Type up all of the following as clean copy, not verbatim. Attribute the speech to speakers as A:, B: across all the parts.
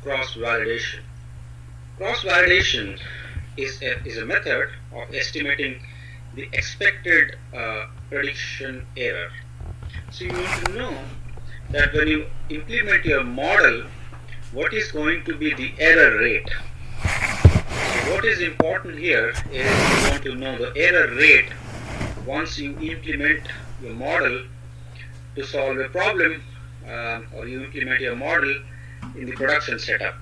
A: cross-validation? Cross-validation is a method of estimating the expected prediction error. So you need to know that when you implement your model, what is going to be the error rate. So what is important here is you want to know the error rate once you implement your model to solve a problem, or you implement your model in the production setup.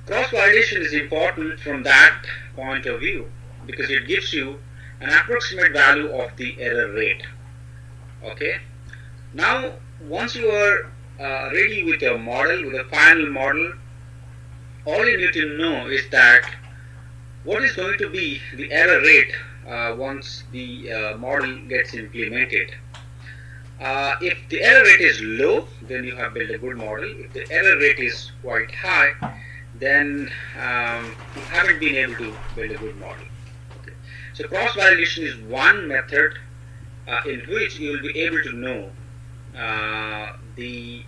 A: Cross-validation is important from that point of view because it gives you an approximate value of the error rate. Okay. Now, once you are ready with your model, with a final model, all you need to know is that what is going to be the error rate once the model gets implemented. If the error rate is low, then you have built a good model. If the error rate is quite high, then you haven't been able to build a good model. Okay. So cross-validation is one method in which you will be able to know the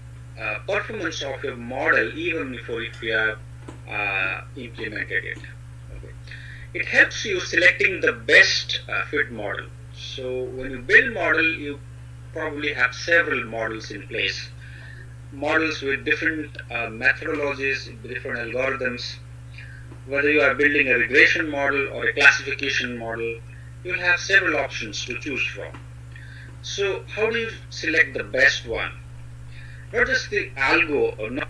A: performance of your model even before you have implemented it. Okay. It helps you selecting the best fit model. So when you build model, you probably have several models in place. Models with different methodologies, different algorithms. Whether you are building a regression model or a classification model, you will have several options to choose from. So how do you select the best one? Not just the algo or not.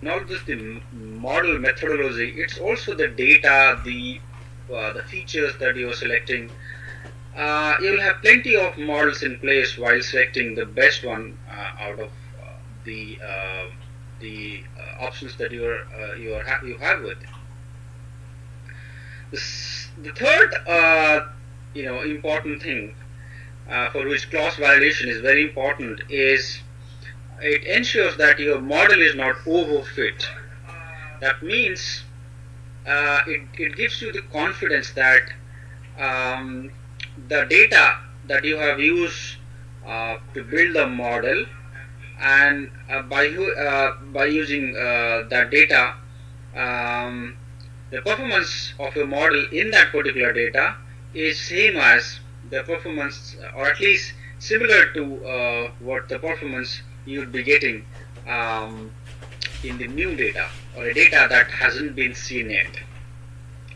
A: Not just the model methodology, it's also the data, the features that you are selecting. You will have plenty of models in place while selecting the best one out of the options that you have with. The third important thing for which cross-validation is very important is it ensures that your model is not overfit. That means it gives you the confidence that the data that you have used to build the model, and by using that data, the performance of your model in that particular data is same as the performance, or at least similar to what the performance you would be getting in the new data, or a data that hasn't been seen yet,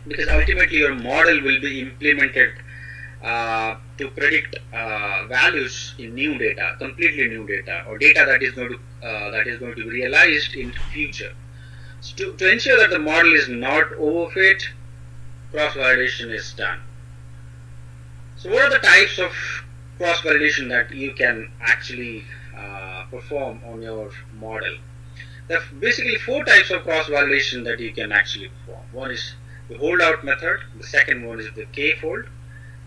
A: because ultimately your model will be implemented to predict values in new data, completely new data, or data that is going to be realized in future. So to ensure that the model is not overfit, cross-validation is done. So what are the types of cross-validation that you can actually perform on your model? There are basically four types of cross-validation that you can actually perform. One is the holdout method, the second one is the KFold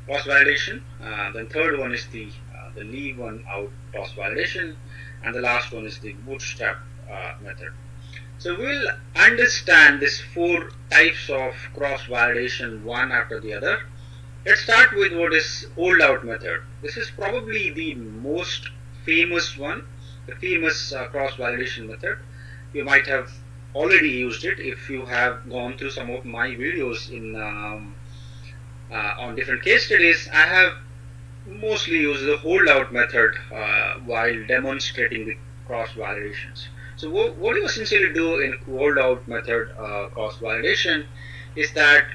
A: cross-validation, then third one is the leave one out cross-validation, and the last one is the bootstrap method. So we'll understand these four types of cross-validation one after the other. Let's start with what is holdout method. This is probably the most famous one, the famous cross-validation method. You might have already used it if you have gone through some of my videos in on different case studies. I have mostly used the holdout method while demonstrating the cross-validations. So what you essentially do in holdout method cross-validation is that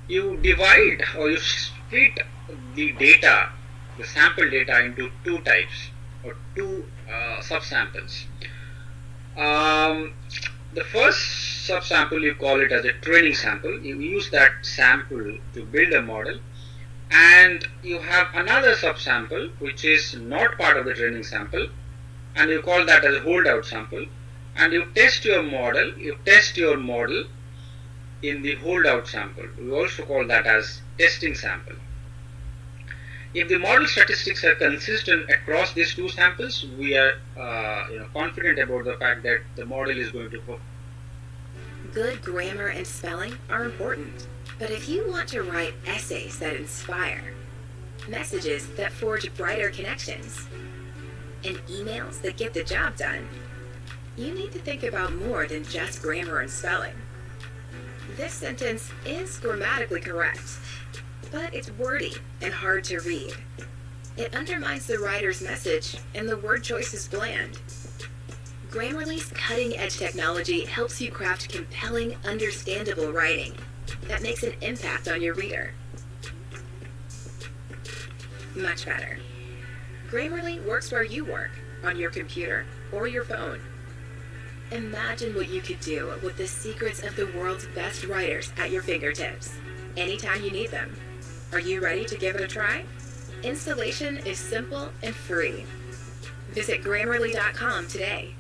A: you divide or you split the data, the sample data, into two types or two subsamples. The first subsample, you call it as a training sample. You use that sample to build a model, and you have another subsample which is not part of the training sample, and you call that as a holdout sample, and you test your model. You test your model in the holdout sample. We also call that as testing sample. If the model statistics are consistent across these two samples, we are confident about the fact that the model is going to
B: Good grammar and spelling are important, but if you want to write essays that inspire, messages that forge brighter connections, and emails that get the job done, you need to think about more than just grammar and spelling. This sentence is grammatically correct, but it's wordy and hard to read. It undermines the writer's message, and the word choice is bland. Grammarly's cutting-edge technology helps you craft compelling, understandable writing that makes an impact on your reader. Much better. Grammarly works where you work, on your computer or your phone. Imagine what you could do with the secrets of the world's best writers at your fingertips, anytime you need them. Are you ready to give it a try? Installation is simple and free. Visit Grammarly.com today.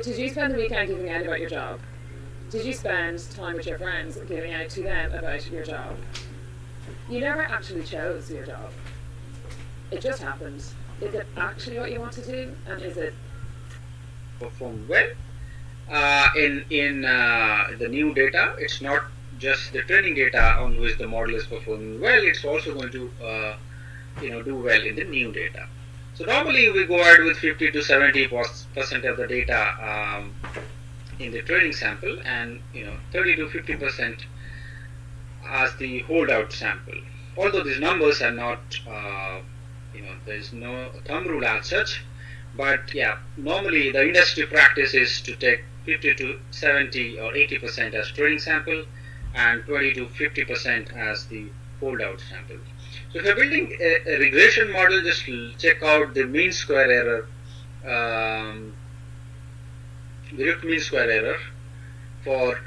C: Did you spend the weekend giving out about your job? Did you spend time with your friends giving out to them about your job? You never actually chose your job. It just happened. Is it actually what you want to do? And is it
A: perform well? In the new data, it's not just the training data on which the model is performing well, it's also going to do well in the new data. So normally we go ahead with 50 to 70% of the data in the training sample, and 30 to 50% as the holdout sample. Although these numbers are not, there is no thumb rule as such, but yeah, normally the industry practice is to take 50 to 70 or 80% as training sample and 20 to 50% as the holdout sample. So if you're building a regression model, just check out the mean square error, the root mean square error for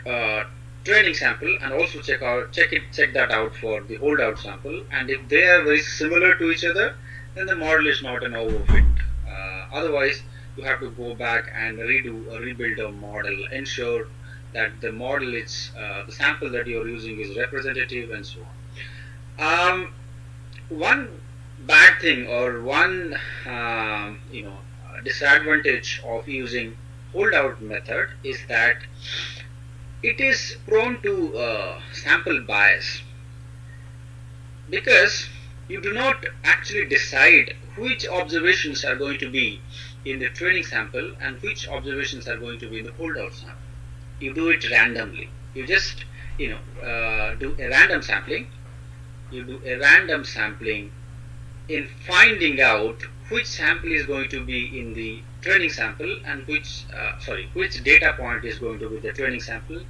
A: training sample, and also check that out for the holdout sample. And if they are very similar to each other, then the model is not an overfit. Otherwise, you have to go back and rebuild a model, ensure that the model is the sample that you are using is representative, and so on. One bad thing or one disadvantage of using holdout method is that it is prone to sample bias, because you do not actually decide which observations are going to be in the training sample and which observations are going to be in the holdout sample. You do it randomly. You just do a random sampling. You do a random sampling in finding out which sample is going to be in the training sample and which data point is going to be the training sample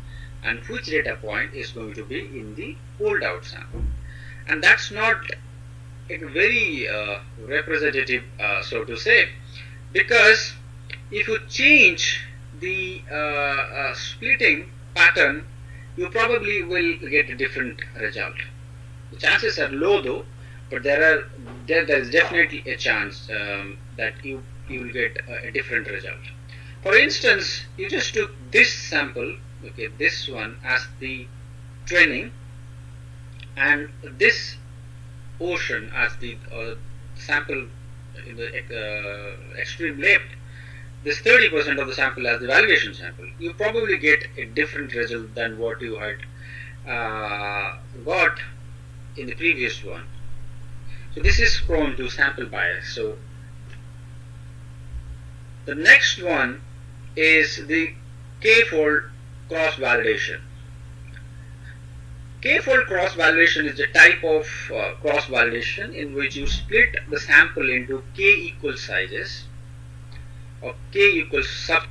A: and which data point is going to be in the holdout sample. And that's not a very representative, so to say, because if you change the splitting pattern, you probably will get a different result. The chances are low though, but there is definitely a chance that you will get a different result. For instance, you just took this sample, okay, this one as the training, and this portion as the sample in the extreme left, this 30% of the sample as the validation sample. You probably get a different result than what you had got in the previous one. So this is prone to sample bias. So the next one is the KFold cross validation. KFold cross validation is a type of cross validation in which you split the sample into k equal sizes or k equals sub.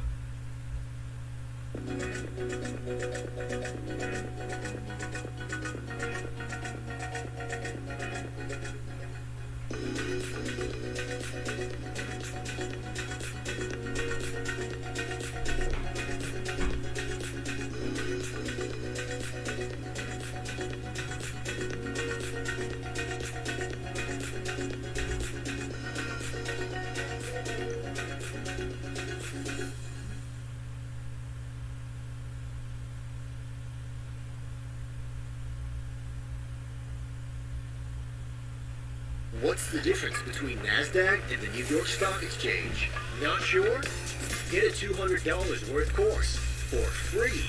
D: What's the difference between NASDAQ and the New York Stock Exchange? Not sure? Get a $200 worth course for free.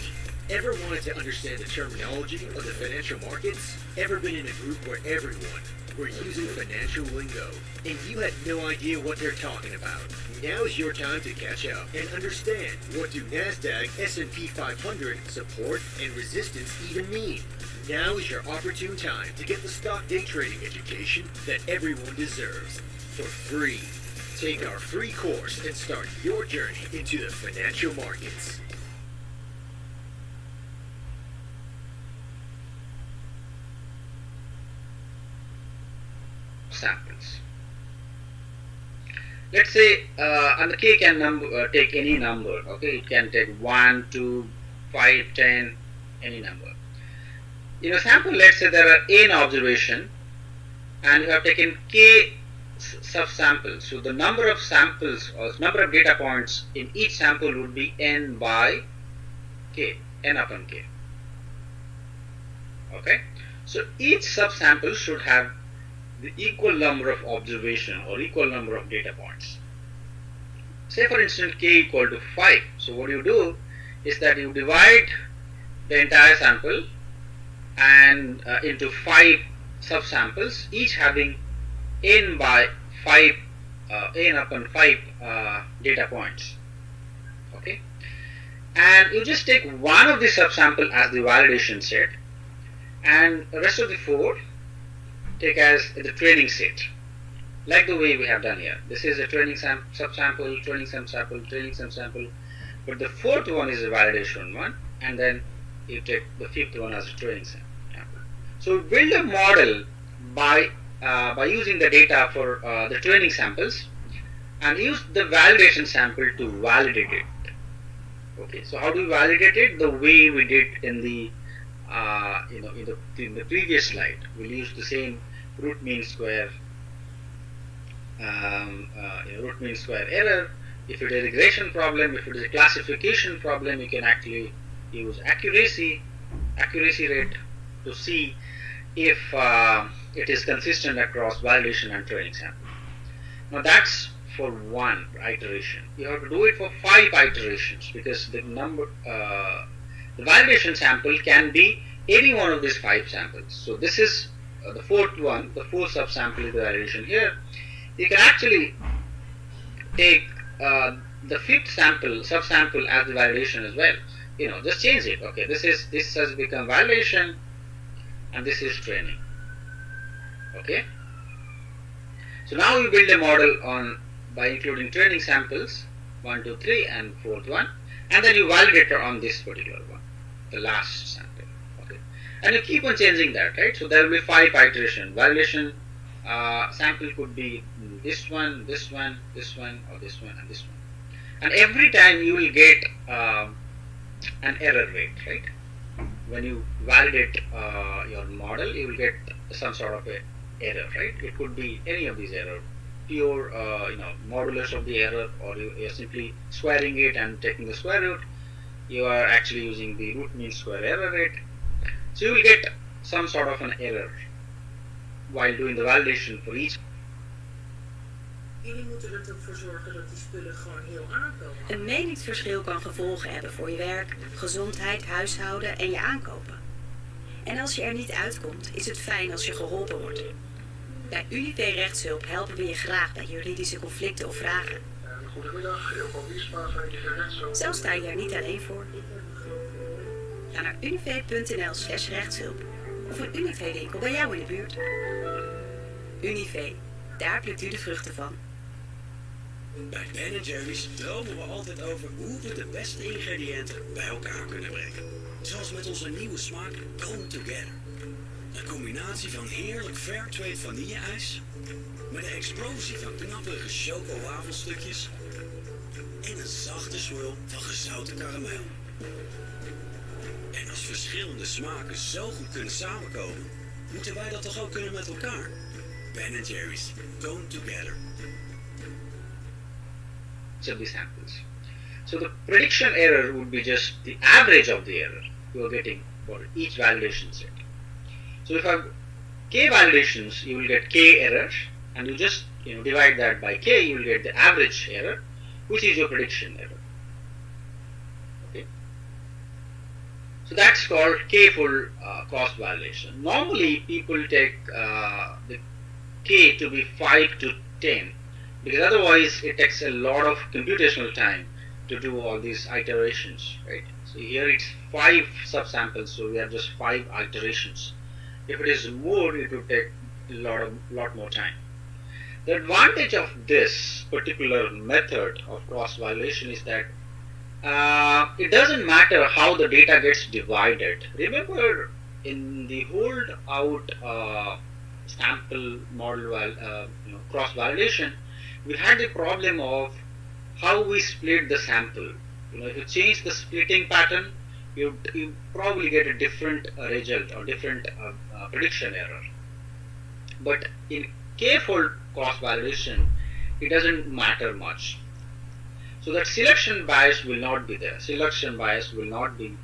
D: Ever wanted to understand the terminology of the financial markets? Ever been in a group where everyone were using financial lingo and you had no idea what they're talking about? Now's your time to catch up and understand what do NASDAQ, S&P 500, support, and resistance even mean. Now is your opportune time to get the stock day trading education that everyone deserves for free. Take our free course and start your journey into the financial markets.
A: Samples. Let's say and the K can take any number. Okay, it can take 1, 2, 5, 10, any number. In a sample, let's say there are n observation and you have taken k subsamples. So the number of samples or number of data points in each sample would be n by k, n upon k. Okay, so each subsample should have the equal number of observation or equal number of data points. Say for instance k equal to 5. So what you do is that you divide the entire sample and into 5 subsamples, each having n by 5, n upon 5 data points. Okay, and you just take one of the subsample as the validation set, and the rest of the 4 take as the training set, like the way we have done here. This is a training subsample, training subsample, training subsample, but the 4th one is a validation one, and then you take the 5th one as a training sample. So we build a model by using the data for the training samples and use the validation sample to validate it. Okay, so how do we validate it? The way we did in the in the previous slide. We'll use the same root mean square root mean square error. If it is a regression problem, if it is a classification problem, you can actually use accuracy rate to see if it is consistent across validation and training sample. Now that's for one iteration. You have to do it for 5 iterations because the number the validation sample can be any one of these 5 samples. So this is the 4th one, the 4th subsample is the validation here. You can actually take the 5th subsample as the validation as well. Just change it. Okay, this has become validation and this is training. Okay, so now you build a model by including training samples 1, 2, 3 and 4th one, and then you validate it on this particular one, the last sample. Okay, and you keep on changing that, right? So there will be 5 iterations. Validation sample could be this one, this one, this one, or this one, and this one. And every time you will get an error rate, right? When you validate your model, you will get some sort of a error, right? It could be any of these errors, pure modulus of the error, or you are simply squaring it and taking the square root. You are actually using the root mean square error rate. So you will get some sort of an error while doing the validation for each.
E: Jullie moeten er toch voor zorgen dat die spullen gewoon heel aankomen.
F: Een meningsverschil kan gevolgen hebben voor je werk, gezondheid, huishouden en je aankopen. En als je er niet uitkomt, is het fijn als je geholpen wordt. Bij Univ Rechtshulp helpen we je graag bij juridische conflicten of vragen.
E: Goedemiddag, heel veel Wiesma van Univ Rechtshulp.
F: Zo sta je er niet alleen voor. Ga naar univ.nl/rechtshulp of een Univ-winkel bij jou in de buurt. Univ, daar plukt u de vruchten van.
G: Bij Ben Jerry's dromen we altijd over hoe we de beste ingrediënten bij elkaar kunnen brengen. Zoals met onze nieuwe smaak Come Together. Een combinatie van heerlijk Fairtrade vanille-ijs met een explosie van knapperige choco-wafelstukjes en een zachte swirl van gezouten karamel. En als verschillende smaken zo goed kunnen samenkomen, moeten wij dat toch ook kunnen met elkaar? Ben Jerry's Come Together.
A: Of the samples. So the prediction error would be just the average of the error you are getting for each validation set. So if I have k validations, you will get k errors, and you just divide that by k, you will get the average error, which is your prediction error. Okay, so that's called KFold cross validation. Normally people take the k to be 5 to 10, because otherwise it takes a lot of computational time to do all these iterations, right? So here it's 5 subsamples, so we have just 5 iterations. If it is more, it would take a lot more time. The advantage of this particular method of cross validation is that it doesn't matter how the data gets divided. Remember, in the hold out sample model cross validation, we had the problem of how we split the sample. If you change the splitting pattern, you probably get a different result or different prediction error. But in KFold cross validation, it doesn't matter much. So that selection bias will not be there. Selection bias will not be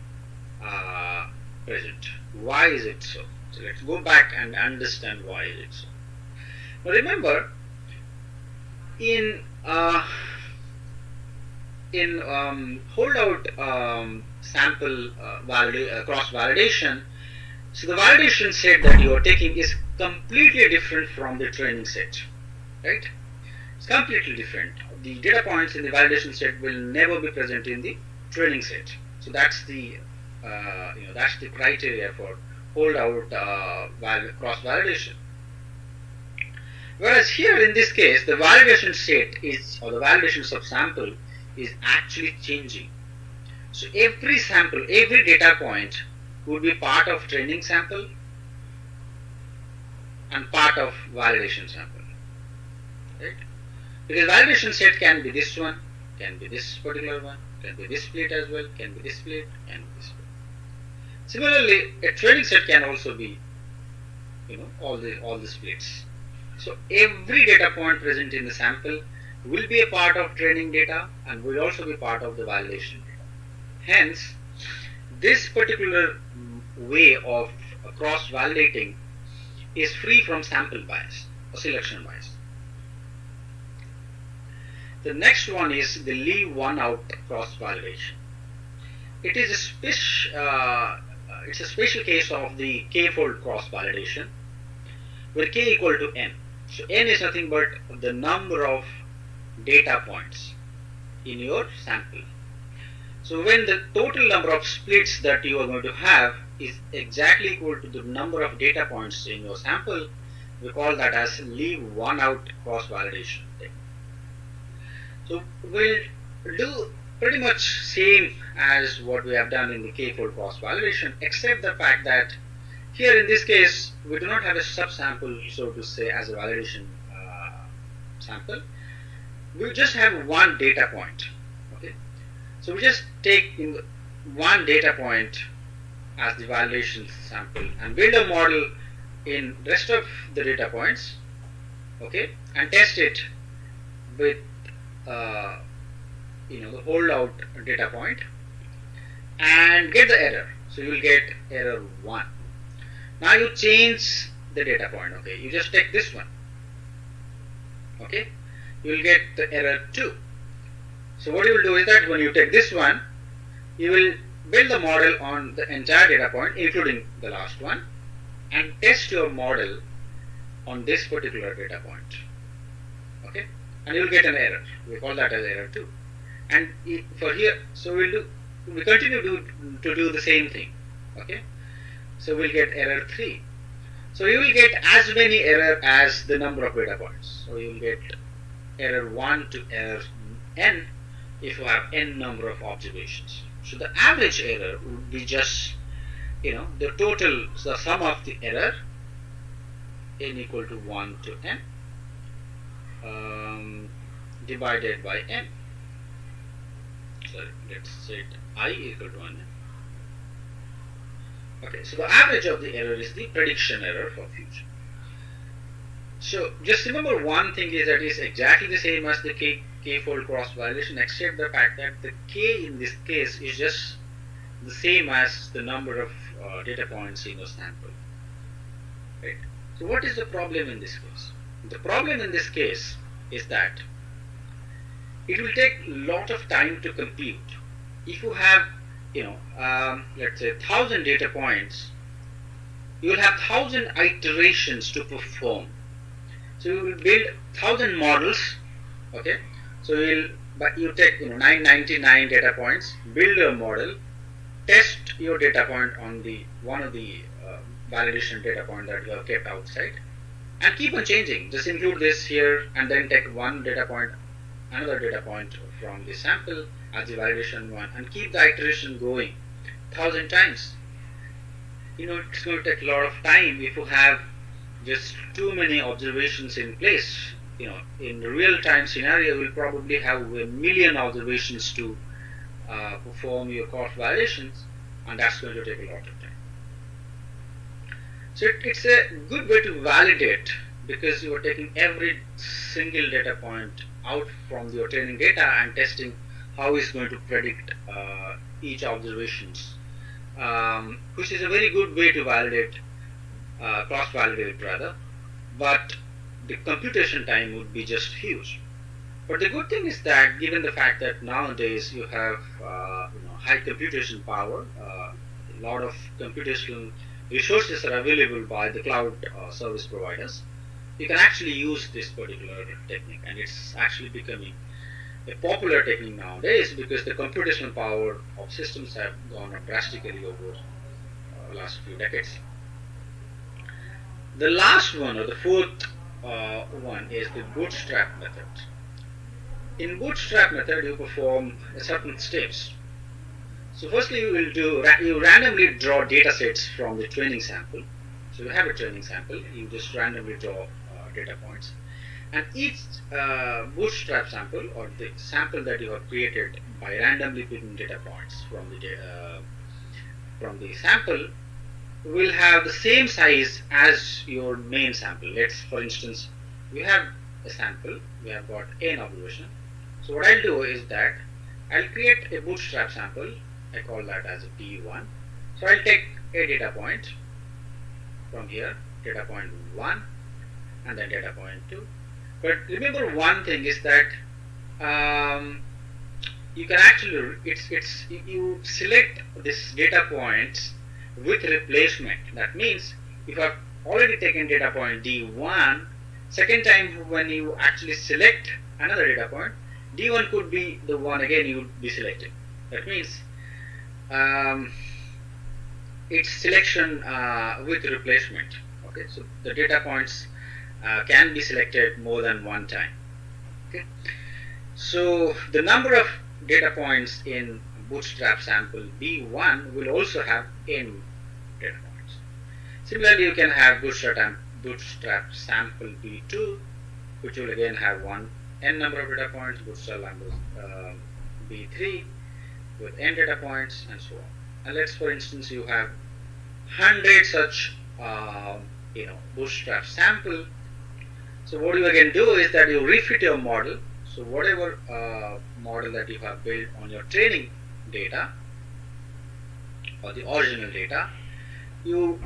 A: present. Why is it so? So let's go back and understand why is it so. Now remember, in holdout sample cross validation, so the validation set that you are taking is completely different from the training set, right? It's completely different. The data points in the validation set will never be present in the training set. So that's the that's the criteria for holdout cross validation. Whereas here in this case, the validation set is, or the validation subsample is actually changing. So every sample, every data point would be part of training sample and part of validation sample, right? Because validation set can be this one, can be this particular one, can be this split as well, can be this split, and this split. Similarly, a training set can also be, all the splits. So every data point present in the sample will be a part of training data and will also be part of the validation data. Hence, this particular way of cross-validating is free from sample bias or selection bias. The next one is the leave one out cross-validation. It is it's a special case of the KFold cross-validation where k equal to n. So n is nothing but the number of data points in your sample. So when the total number of splits that you are going to have is exactly equal to the number of data points in your sample, we call that as leave one out cross validation. So we'll do pretty much same as what we have done in the KFold cross validation, except the fact that here in this case we do not have a subsample, so to say, as a validation sample. We just have one data point. Okay, so we just take one data point as the validation sample and build a model in rest of the data points, okay, and test it with the holdout data point and get the error. So you will get error 1. Now you change the data point. Okay, you just take this one. Okay, you will get the error 2. So what you will do is that when you take this one, you will build the model on the entire data point, including the last one, and test your model on this particular data point. Okay, and you will get an error. We call that as error 2. And for here, so we continue to do the same thing. Okay, so we'll get error 3. So you will get as many error as the number of data points. So you will get error 1 to error n if you have n number of observations. So the average error would be just the total, the sum of the error, n equal to 1 to n divided by n. So let's set I equal to 1n. Okay, so the average of the error is the prediction error for future. So just remember one thing is that it's exactly the same as the KFold cross validation, except the fact that the k in this case is just the same as the number of data points in your sample. Right? So what is the problem in this case? The problem in this case is that it will take a lot of time to compute. If you have, let's say 1,000 data points, you will have 1,000 iterations to perform. So you will build 1,000 models. Okay, so you take 999 data points, build a model, test your data point on the one of the validation data point that you have kept outside, and keep on changing. Just include this here, and then take one data point, another data point from the sample as the validation one, and keep the iteration going 1,000 times. It's going to take a lot of time if you have just too many observations in place. In the real-time scenario, you will probably have 1,000,000 observations to perform your cost validations, and that's going to take a lot of time. So it's a good way to validate, because you are taking every single data point out from your training data and testing how it's going to predict each observations, which is a very good way to validate, cross-validate rather, but the computation time would be just huge. But the good thing is that, given the fact that nowadays you have high computation power, a lot of computational resources are available by the cloud service providers, you can actually use this particular technique, and it's actually becoming a popular technique nowadays because the computational power of systems have gone up drastically over the last few decades. The last one, or the fourth one, is the Bootstrap method. In Bootstrap method, you perform certain steps. So firstly, you randomly draw data sets from the training sample. So you have a training sample, you just randomly draw data points, and each Bootstrap sample, or the sample that you have created by randomly picking data points from the sample, will have the same size as your main sample. For instance, we have a sample, we have got n observation. So what I'll do is that I'll create a Bootstrap sample. I call that as a D1. So I'll take a data point from here, data point 1, and then data point 2. But remember one thing is that you can actually, you select this data points with replacement. That means if you have already taken data point D1, second time when you actually select another data point, D1 could be the one again you would be selecting. That means it's selection with replacement. Okay, so the data points can be selected more than one time. Okay, so the number of data points in Bootstrap sample B1 will also have n data points. Similarly, you can have Bootstrap sample B2, which will again have n number of data points, Bootstrap sample B3 with n data points, and so on. And let's, for instance, you have 100 such Bootstrap sample. So what you again do is that you refit your model. So whatever model that you have built on your training data or the original data, you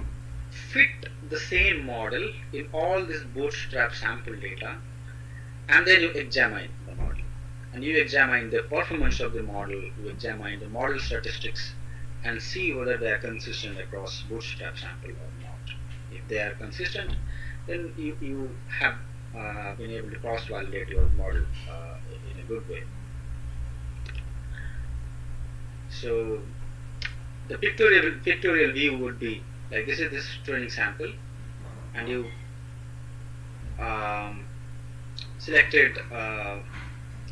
A: fit the same model in all this Bootstrap sample data, and then you examine the model. And you examine the performance of the model, you examine the model statistics, and see whether they are consistent across Bootstrap sample or not. If they are consistent, then you have been able to cross-validate your model in a good way. So the pictorial view would be like this: is this training sample, and you selected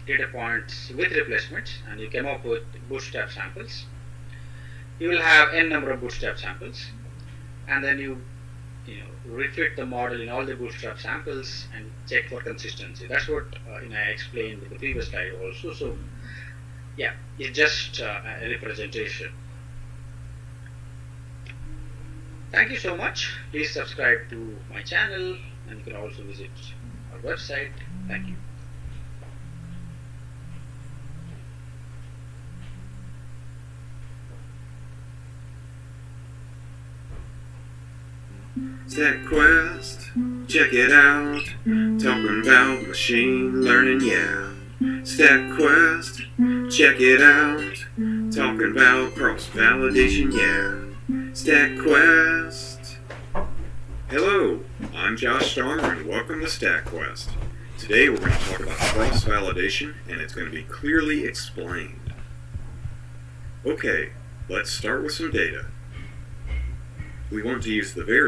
A: data points with replacements, and you came up with Bootstrap samples. You will have n number of Bootstrap samples, and then you refit the model in all the Bootstrap samples and check for consistency. That's what I explained in the previous slide also. So yeah, it's just a representation. Thank you so much. Please subscribe to my channel, and you can also visit our website. Thank you.
H: StackQuest, check it out. Talking about machine learning, yeah. StackQuest, check it out. Talking about cross-validation, yeah. StackQuest. Hello, I'm Josh Starmer and welcome to StackQuest. Today we're going to talk about cross-validation and it's going to be clearly explained. Okay, let's start with some data. We want to use the very